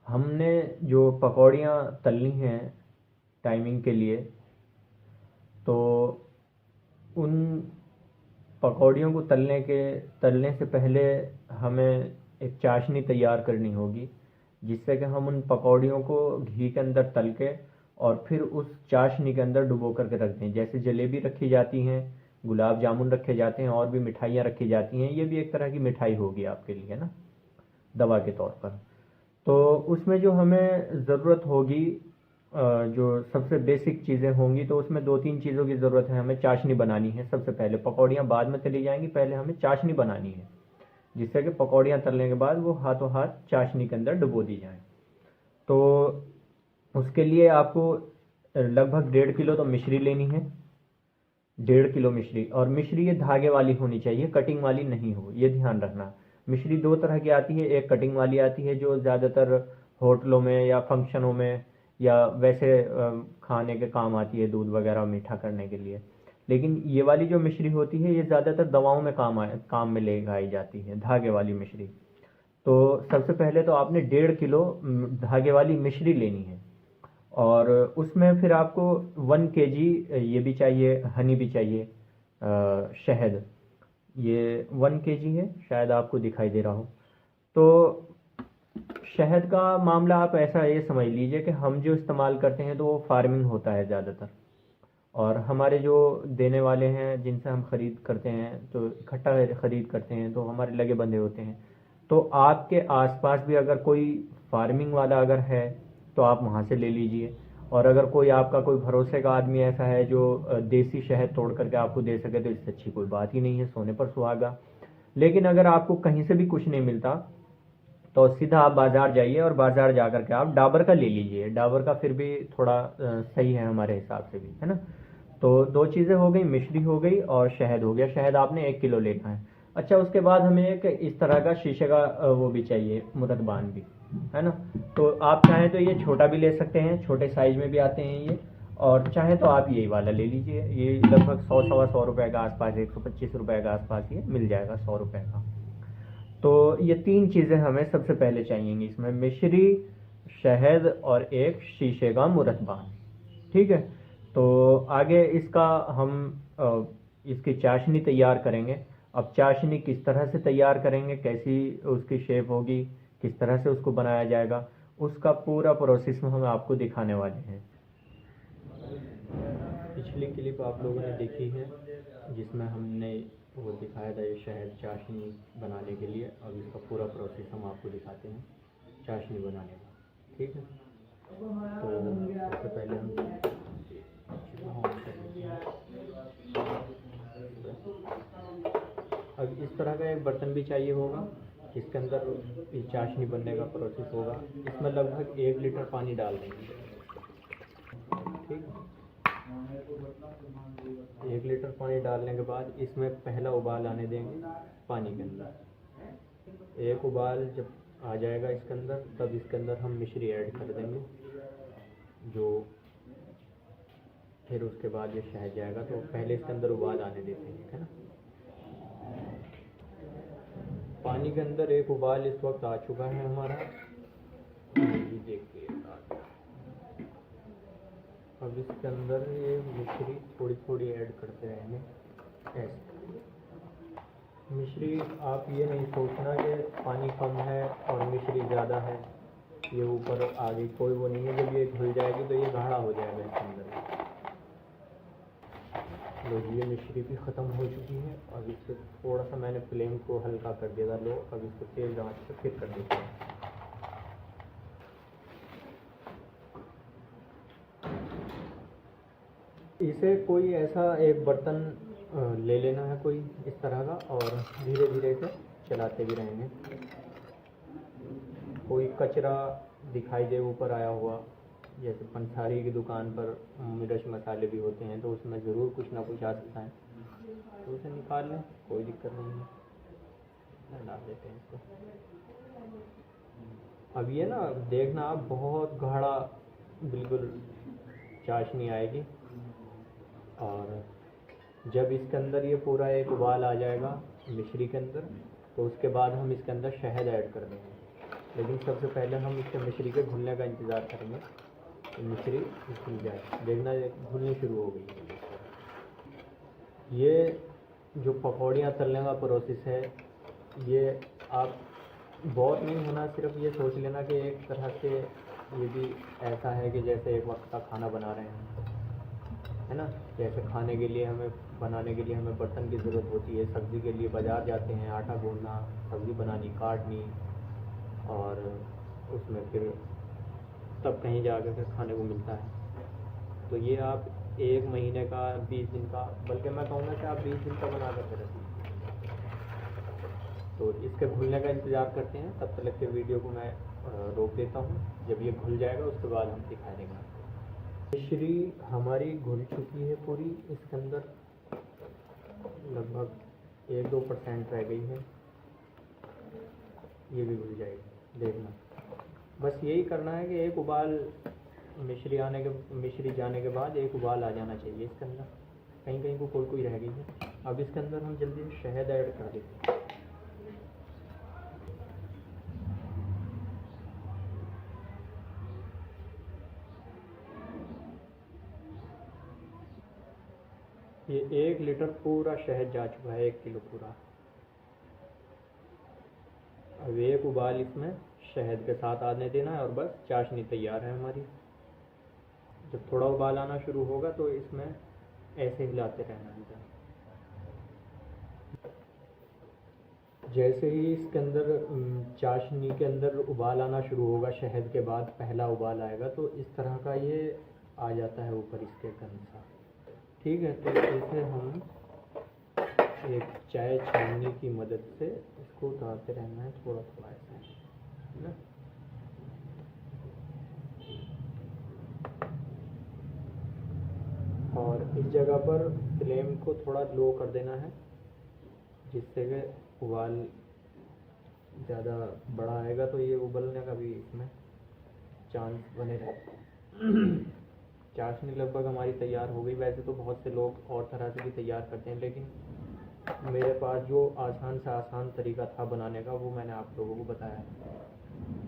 हमने जो पकौड़ियाँ तलनी हैं टाइमिंग के लिए, तो उन पकौड़ियों को तलने से पहले हमें एक चाशनी तैयार करनी होगी, जिससे कि हम उन पकौड़ियों को घी के अंदर तल के और फिर उस चाशनी के अंदर डुबो करके रख दें। जैसे जलेबी रखी जाती हैं, गुलाब जामुन रखे जाते हैं, और भी मिठाइयाँ रखी जाती हैं, ये भी एक तरह की मिठाई होगी आपके लिए, है ना, दवा के तौर पर। तो उसमें जो हमें ज़रूरत होगी, जो सबसे बेसिक चीज़ें होंगी, तो उसमें दो तीन चीज़ों की ज़रूरत है। हमें चाशनी बनानी है सबसे पहले, पकौड़ियाँ बाद में तली जाएंगी, पहले हमें चाशनी बनानी है, जिससे कि पकौड़ियाँ तलने के बाद वो हाथों हाथ चाशनी के अंदर डुबो दी जाएं। तो उसके लिए आपको लगभग 1.5 किलो तो मिश्री लेनी है, 1.5 किलो मिश्री। और मिश्री ये धागे वाली होनी चाहिए, कटिंग वाली नहीं हो, ये ध्यान रखना। मिश्री दो तरह की आती है, एक कटिंग वाली आती है जो ज़्यादातर होटलों में या फंक्शनों में या वैसे खाने के काम आती है, दूध वगैरह मीठा करने के लिए। लेकिन ये वाली जो मिश्री होती है, ये ज़्यादातर दवाओं में काम में लगाई जाती है, धागे वाली मिश्री। तो सबसे पहले तो आपने 1.5 किलो धागे वाली मिश्री लेनी है। और उसमें फिर आपको 1 kg ये भी चाहिए, हनी भी चाहिए, शहद। ये 1 kg है, शायद आपको दिखाई दे रहा हो। तो शहद का मामला आप ऐसा ये समझ लीजिए कि हम जो इस्तेमाल करते हैं तो वो फार्मिंग होता है ज़्यादातर, और हमारे जो देने वाले हैं जिनसे हम ख़रीद करते हैं, तो इकट्ठा ख़रीद करते हैं, तो हमारे लगे बंधे होते हैं। तो आपके आसपास भी अगर कोई फार्मिंग वाला अगर है, तो आप वहाँ से ले लीजिए। और अगर कोई आपका कोई भरोसे का आदमी ऐसा है जो देसी शहद तोड़ करके आपको दे सके, तो इससे अच्छी कोई बात ही नहीं है, सोने पर सुहागा। लेकिन अगर आपको कहीं से भी कुछ नहीं मिलता, तो सीधा आप बाज़ार जाइए और बाज़ार जा कर के आप डाबर का ले लीजिए। डाबर का फिर भी थोड़ा सही है हमारे हिसाब से भी, है ना। तो दो चीज़ें हो गई, मिश्री हो गई और शहद हो गया। शहद आपने 1 किलो लेना है। अच्छा, उसके बाद हमें एक इस तरह का शीशे का वो भी चाहिए, मुरतबान भी, है ना। तो आप चाहें तो ये छोटा भी ले सकते हैं, छोटे साइज में भी आते हैं ये। और चाहें तो आप यही वाला ले लीजिए, ये लगभग 100 सवा 100 रुपये के आसपास, 125 रुपये के आसपास ये मिल जाएगा, 100 रुपये का। तो ये तीन चीज़ें हमें सबसे पहले चाहिएंगी इसमें, मिश्री, शहद और एक शीशे का मुरतबान। ठीक है। तो आगे इसका हम इसकी चाशनी तैयार करेंगे। अब चाशनी किस तरह से तैयार करेंगे, कैसी उसकी शेप होगी, किस तरह से उसको बनाया जाएगा, उसका पूरा प्रोसेस हम आपको दिखाने वाले हैं। पिछली क्लिप आप लोगों ने देखी है, जिसमें हमने वो दिखाया था ये शहद चाशनी बनाने के लिए। अब इसका पूरा प्रोसेस हम आपको दिखाते हैं चाशनी बनाने का। ठीक है। तो सबसे पहले हम अब इस तरह का एक बर्तन भी चाहिए होगा, जिसके अंदर ये चाशनी बनने का प्रोसेस होगा। इसमें लगभग 1 लीटर पानी डाल देंगे। ठीक है। 1 लीटर पानी डालने के बाद इसमें पहला उबाल आने देंगे पानी के अंदर। एक उबाल जब आ जाएगा इसके अंदर, तब इसके अंदर हम मिश्री ऐड कर देंगे, जो फिर उसके बाद ये शहद जाएगा। तो पहले इसके अंदर उबाल आने देते हैं, है ना। पानी के अंदर एक उबाल इस वक्त आ चुका है हमारा, ये देखिए आ गया। अब इसके अंदर ये मिश्री थोड़ी थोड़ी ऐड करते रहेंगे ऐसे। मिश्री आप ये नहीं सोचना कि पानी कम है और मिश्री ज़्यादा है, ये ऊपर आ गई, कोई वो नहीं है। जब ये घुल जाएगी तो ये गाढ़ा हो जाएगा इसके अंदर। लो, ये मिश्री भी ख़त्म हो चुकी है। अब इससे थोड़ा सा मैंने फ्लेम को हल्का कर दिया था, लो अब इसको तेज़ आंच पर फिर कर देते हैं। इसे कोई ऐसा एक बर्तन ले लेना है कोई इस तरह का, और धीरे धीरे इसे चलाते भी रहेंगे। कोई कचरा दिखाई दे ऊपर आया हुआ, जैसे पंसारी की दुकान पर मिर्च मसाले भी होते हैं, तो उसमें ज़रूर कुछ ना कुछ आ सकता है, तो उसे निकाल लें, कोई दिक्कत नहीं है। डाल देते हैं इसको। अब ये ना देखना आप, बहुत गाढ़ा बिल्कुल चाशनी आएगी। और जब इसके अंदर ये पूरा एक उबाल आ जाएगा मिश्री के अंदर, तो उसके बाद हम इसके अंदर शहद ऐड कर देंगे। लेकिन सबसे पहले हम इसके मिश्री के घुलने का इंतज़ार करेंगे। तो मिश्री घुल जाए, देखना ये घुलनी शुरू हो गई है। ये जो पकौड़ियाँ तलने का प्रोसेस है, ये आप बहुत नहीं होना, सिर्फ ये सोच लेना कि एक तरह से ये भी ऐसा है कि जैसे एक वक्त का खाना बना रहे हैं, है ना। जैसे खाने के लिए हमें बनाने के लिए हमें बर्तन की ज़रूरत होती है, सब्ज़ी के लिए बाज़ार जाते हैं, आटा गूंदना, सब्ज़ी बनानी, काटनी, और उसमें फिर तब कहीं जाकर फिर खाने को मिलता है। तो ये आप 1 महीने का, 20 दिन का, बल्कि मैं कहूँगा कि आप 20 दिन का बना करके रखिए। तो इसके घुलने का इंतज़ार करते हैं, तब तक के वीडियो को मैं रोक देता हूँ। जब ये घुल जाएगा उसके बाद हम दिखा देंगे। मिश्री हमारी घुल चुकी है पूरी, इसके अंदर लगभग 1-2% रह गई है, ये भी घुल जाएगी, देखना। बस यही करना है कि एक उबाल मिश्री जाने के बाद एक उबाल आ जाना चाहिए इसके अंदर। कहीं कहीं को कोई रह गई है। अब इसके अंदर हम जल्दी से शहद ऐड कर देते हैं। ये 1 लीटर पूरा शहद जा चुका है, 1 किलो पूरा। अब एक उबाल इसमें शहद के साथ आने देना है और बस चाशनी तैयार है हमारी। जब थोड़ा उबाल आना शुरू होगा तो इसमें ऐसे हिलाते रहना है। जैसे ही इसके अंदर चाशनी के अंदर उबाल आना शुरू होगा, शहद के बाद पहला उबाल आएगा, तो इस तरह का ये आ जाता है ऊपर इसके कंसा। ठीक है, तो इसे हम एक चाय छाननी की मदद से इसको उतारते रहना है, थोड़ा थोड़ा ऐसा, है ना। और इस जगह पर फ्लेम को थोड़ा लो कर देना है, जिससे कि उबाल ज़्यादा बड़ा आएगा तो ये उबलने का भी इसमें चांस बने रहे। चाशनी लगभग हमारी तैयार हो गई। वैसे तो बहुत से लोग और तरह से भी तैयार करते हैं, लेकिन मेरे पास जो आसान से आसान तरीका था बनाने का, वो मैंने आप लोगों को बताया।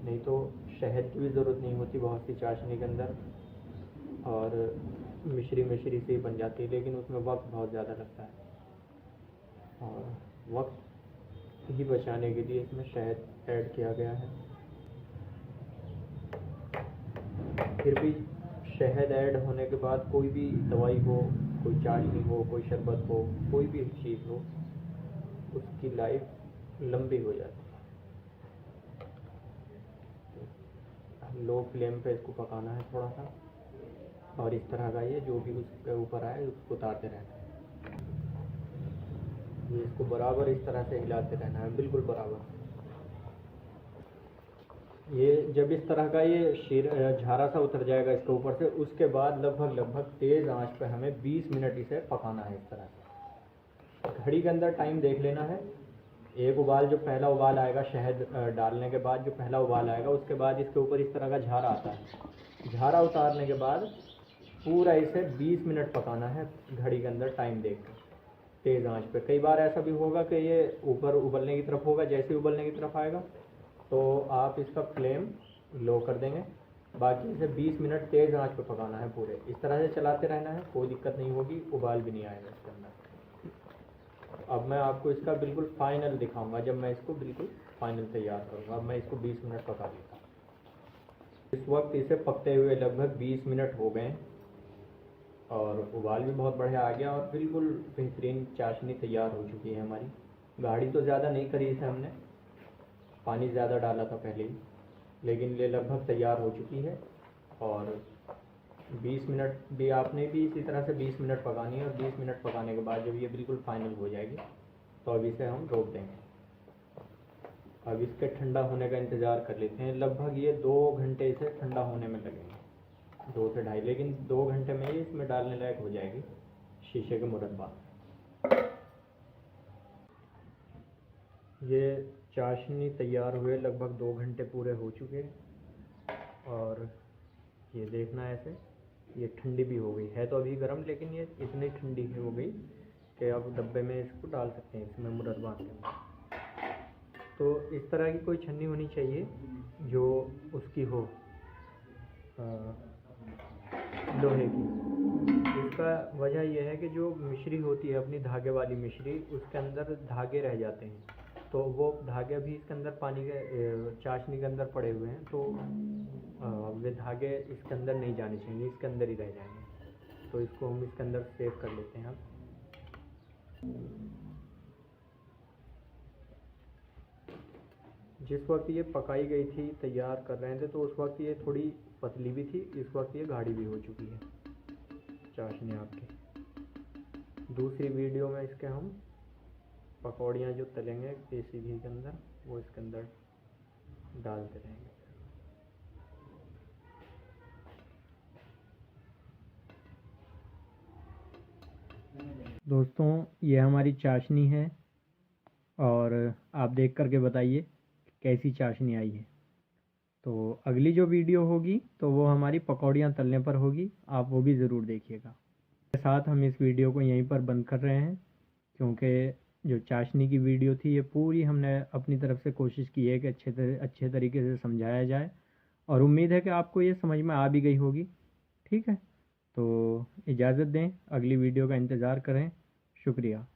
नहीं तो शहद की भी ज़रूरत नहीं होती बहुत सी चाशनी के अंदर, और मिश्री से ही बन जाती है, लेकिन उसमें वक्त बहुत ज़्यादा लगता है, और वक्त ही बचाने के लिए इसमें शहद ऐड किया गया है। फिर भी शहद ऐड होने के बाद कोई भी दवाई हो, कोई चाशनी हो, कोई शरबत हो, कोई भी चीज़ हो, उसकी लाइफ लंबी हो जाती है। लो फ्लेम पे इसको पकाना है थोड़ा सा, और इस तरह का ये जो भी उसके ऊपर आए उसको उतारते रहना है। ये इसको बराबर इस तरह से हिलाते रहना है, बिल्कुल बराबर। ये जब इस तरह का ये झारा सा उतर जाएगा इसके ऊपर से, उसके बाद लगभग तेज़ आंच पे हमें 20 मिनट इसे पकाना है इस तरह से। घड़ी के अंदर टाइम देख लेना है। एक उबाल, जो पहला उबाल आएगा शहद डालने के बाद, जो पहला उबाल आएगा, उसके बाद इसके ऊपर इस तरह का झारा आता है। झारा उतारने के बाद पूरा इसे 20 मिनट पकाना है घड़ी के अंदर टाइम देख कर, तेज़ आंच पे। कई बार ऐसा भी होगा कि ये ऊपर उबलने की तरफ होगा, जैसे ही उबलने की तरफ आएगा तो आप इसका फ्लेम लो कर देंगे। बाकी इसे 20 मिनट तेज़ आंच पे पकाना है पूरे। इस तरह से चलाते रहना है, कोई दिक्कत नहीं होगी, उबाल भी नहीं आएगा इसके अंदर। अब मैं आपको इसका बिल्कुल फाइनल दिखाऊंगा, जब मैं इसको बिल्कुल फाइनल तैयार करूँगा। अब मैं इसको 20 मिनट पका लेता हूँ। इस वक्त इसे पकते हुए लगभग 20 मिनट हो गए, और उबाल भी बहुत बढ़िया आ गया, और बिल्कुल बेहतरीन चाशनी तैयार हो चुकी है हमारी। गाढ़ी तो ज़्यादा नहीं करी इसे हमने, पानी ज़्यादा डाला था पहले ही, लेकिन ये लगभग तैयार हो चुकी है। और 20 मिनट भी आपने भी इसी तरह से 20 मिनट पकानी है, और 20 मिनट पकाने के बाद जब ये बिल्कुल फाइनल हो जाएगी तो अब इसे हम रोक देंगे। अब इसके ठंडा होने का इंतज़ार कर लेते हैं। लगभग ये 2 घंटे इसे ठंडा होने में लगेंगे, 2 से ढाई, लेकिन 2 घंटे में ही इसमें डालने लायक हो जाएगी शीशे के मुरब्बा। ये चाशनी तैयार हुए लगभग 2 घंटे पूरे हो चुके हैं, और ये देखना ऐसे ये ठंडी भी हो गई है। तो अभी गर्म, लेकिन ये इतनी ठंडी हो गई कि अब डब्बे में इसको डाल सकते हैं, इसमें मुरब्बा के अंदर। तो इस तरह की कोई छन्नी होनी चाहिए जो उसकी हो, लोहे की। इसका वजह यह है कि जो मिश्री होती है अपनी धागे वाली मिश्री, उसके अंदर धागे रह जाते हैं, तो वो धागे भी इसके अंदर पानी के चाशनी के अंदर पड़े हुए हैं, तो वे धागे इसके अंदर नहीं जाने चाहिए, इसके अंदर ही रह जाएंगे। तो इसको हम इसके अंदर सेव कर लेते हैं। जिस वक्त ये पकाई गई थी, तैयार कर रहे थे, तो उस वक्त ये थोड़ी पतली भी थी, इस वक्त ये गाढ़ी भी हो चुकी है चाशनी आपकी। दूसरी वीडियो में इसके हम पकौड़ियाँ जो तलेंगे देसी घी के अंदर, वो इसके अंदर डालते रहेंगे। दोस्तों, ये हमारी चाशनी है और आप देख करके बताइए कैसी चाशनी आई है। तो अगली जो वीडियो होगी तो वो हमारी पकौड़ियाँ तलने पर होगी, आप वो भी ज़रूर देखिएगा। के साथ हम इस वीडियो को यहीं पर बंद कर रहे हैं, क्योंकि जो चाशनी की वीडियो थी ये पूरी हमने अपनी तरफ से कोशिश की है कि अच्छे तरीके से समझाया जाए, और उम्मीद है कि आपको ये समझ में आ भी गई होगी। ठीक है, तो इजाज़त दें, अगली वीडियो का इंतज़ार करें। शुक्रिया।